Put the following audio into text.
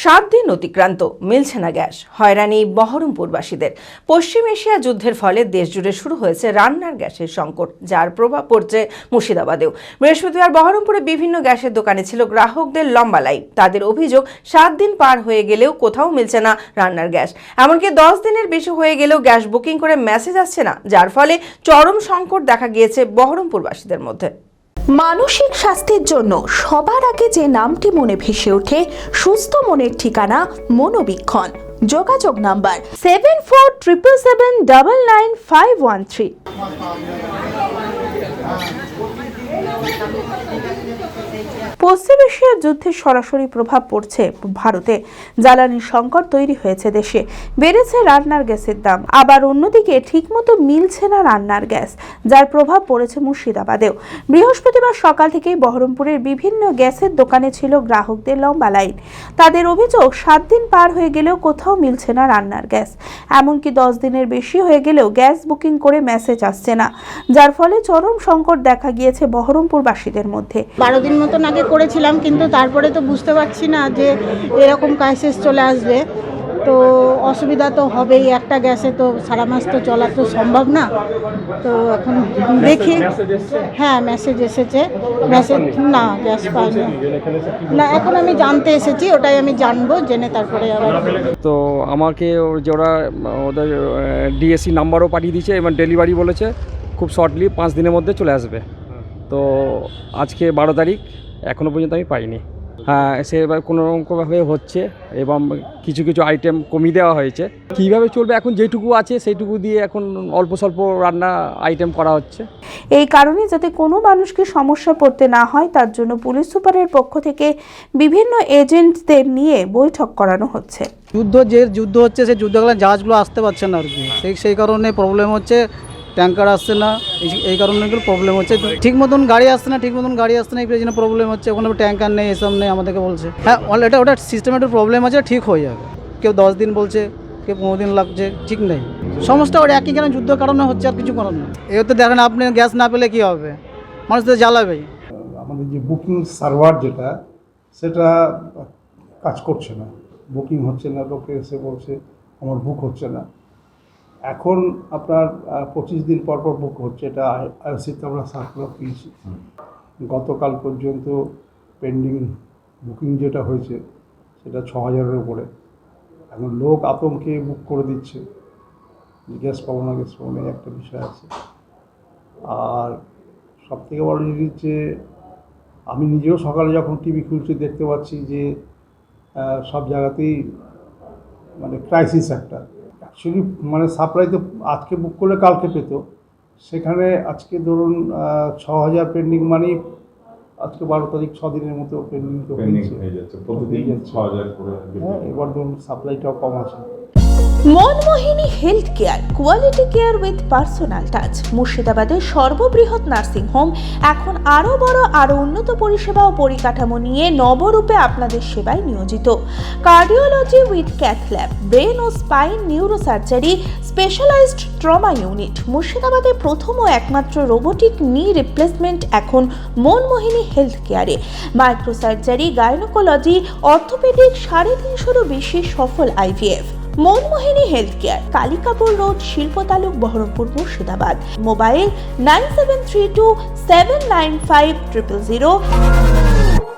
7 দিন অতিক্রান্ত মিলছে না গ্যাস, হয়রানি বহরমপুরবাসীদের। পশ্চিম এশিয়া যুদ্ধের ফলে দেশজুড়ে শুরু হয়েছে রান্নার গ্যাসের সংকট, যার প্রভাব পড়ছে মুর্শিদাবাদেও। বৃহস্পতিবার বহরমপুরে বিভিন্ন গ্যাসের দোকানে ছিল গ্রাহকদের লম্বা লাইন। তাদের অভিযোগ, 7 দিন পার হয়ে গেলেও কোথাও মিলছে না রান্নার গ্যাস। এমনকি 10 দিনের বেশি হয়ে গেলেও গ্যাস বুকিং করে মেসেজ আসছে না, যার ফলে চরম সংকট দেখা গিয়েছে বহরমপুরবাসীদের মধ্যে। মানসিক স্বাস্থ্যের জন্য সবার আগে যে নামটি মনে ভেসে ওঠে, সুস্থ মনের ঠিকানা মনোবীক্ষণ। যোগাযোগ নাম্বার 7477799513। পশ্চিম এশিয়ার যুদ্ধের সরাসরি প্রভাব পড়ছে ভারতে। জ্বালানির সংকট তৈরি হয়েছে দেশে, বেড়েছে রান্নার গ্যাসের দাম। আবার অন্যদিকে ঠিকমতো মিলছে না রান্নার গ্যাস, যার প্রভাব পড়েছে মুর্শিদাবাদেও। বৃহস্পতিবার সকাল থেকেই বহরমপুরের বিভিন্ন গ্যাসের দোকানে ছিল গ্রাহকদের লম্বা লাইন। তাদের অভিযোগ, 7 দিন পার হয়ে গেলেও কোথাও মিলছে না রান্নার গ্যাস। এমনকি 10 দিনের বেশি হয়ে গেলেও গ্যাস বুকিং করে মেসেজ আসছে না, যার ফলে চরম সংকট দেখা গিয়েছে বহরমপুরবাসীদের মধ্যে। 12 দিন মতন আগে করেছিলাম, কিন্তু তারপরে তো বুঝতে পারছি না যে এরকম ক্রাইসিস চলে আসবে, তো অসুবিধা তো হবেই। একটা গ্যাসে তো সারা মাস তো চলা তো সম্ভব না। তো এখন দেখি। হ্যাঁ, মেসেজ এসেছে। মেসেজ না, গ্যাস পাইনি না। এখন আমি জানতে এসেছি, ওটাই আমি জানবো, জেনে তারপরে আবার। তো আমাকে ওরা ওদের ডিএসসি নাম্বারও পাঠিয়ে দিয়েছে এবং ডেলিভারি বলেছে খুব শর্টলি 5 দিনের মধ্যে চলে আসবে। তো আজকে 12 তারিখ, এখনও পর্যন্ত আমি পাইনি। হ্যাঁ, সে এবার কোনো রকমভাবে হচ্ছে এবং কিছু কিছু আইটেম কমিয়ে দেওয়া হয়েছে। কীভাবে চলবে এখন, যেটুকু আছে সেইটুকু দিয়ে এখন অল্প স্বল্প রান্না আইটেম করা হচ্ছে। এই কারণে যাতে কোনো মানুষকে সমস্যা পড়তে না হয়, তার জন্য পুলিশ সুপারের পক্ষ থেকে বিভিন্ন এজেন্টদের নিয়ে বৈঠক করানো হচ্ছে। যুদ্ধ হচ্ছে, সেই যুদ্ধকালীন জাহাজগুলো আসতে পারছে না আর কি। সেই কারণে প্রবলেম হচ্ছে, ট্যাঙ্কার আসছে না। এই কারণে প্রবলেম হচ্ছে। ঠিক মতন গাড়ি আসছে না, এই জন্য প্রবলেম হচ্ছে। ওখানে ট্যাঙ্কার নেই, এসব নেই, আমাদেরকে বলছে। হ্যাঁ, ওটা সিস্টেমের প্রবলেম আছে, ঠিক হয়ে যাবে। কেউ 10 দিন বলছে, কেউ 15 দিন লাগছে, ঠিক নেই। সমস্যা ওটা একই কারণে, যুদ্ধের কারণে হচ্ছে, আর কিছু করার নেই। এও তো দেখেন আপনি, গ্যাস না পেলে কী হবে, মানুষ তো জ্বালাবেই। আমাদের যে বুকিং সার্ভার যেটা, সেটা কাজ করছে না, বুকিং হচ্ছে না। লোকে এসে বলছে আমার বুক হচ্ছে না। এখন আপনার 25 দিন পর পর বুক হচ্ছে। এটা আইওসিতে আমরা সার্কুলার পেয়েছি। গতকাল পর্যন্ত পেন্ডিং বুকিং যেটা হয়েছে সেটা 6000-এর উপরে। এখন লোক আতঙ্কে বুক করে দিচ্ছে, গ্যাস পাবো না, একটা বিষয় আছে। আর সবথেকে বড় জিনিস যে, আমি নিজেও সকালে যখন টিভি খুলছি দেখতে পাচ্ছি যে সব জায়গাতেই মানে ক্রাইসিস একটা। অ্যাকচুয়ালি মানে সাপ্লাই তো আজকে বুক করলে কালকে পেত, সেখানে আজকে ধরুন 6000 পেন্ডিং, মানে আজকে 12 তারিখ, 6 দিনের মতো পেন্ডিং তো হয়ে যাচ্ছে। হ্যাঁ, এবার ধরুন সাপ্লাইটাও কম আছে। Manmohini health care, quality care with personal touch. মুর্শিদাবাদের সর্ববৃহৎ নার্সিং হোম এখন আরও বড়, আরও উন্নত পরিষেবা ও পরিকাঠামো নিয়ে নবরূপে আপনাদের সেবায় নিয়োজিত। Cardiology with cath lab, brain ও spine neurosurgery, specialised trauma unit. মুর্শিদাবাদে প্রথম ও একমাত্র রোবোটিক নি রিপ্লেসমেন্ট এখন মনমোহিনী হেলথ কেয়ারে। মাইক্রোসার্জারি, গাইনোকোলজি, অর্থোপেডিক, 350-এরও বেশি সফল IVF। Manmohini health care, Kalikapur road, শিল্প তালুক, বহরমপুর, মুর্শিদাবাদ। মোবাইল 9732795000।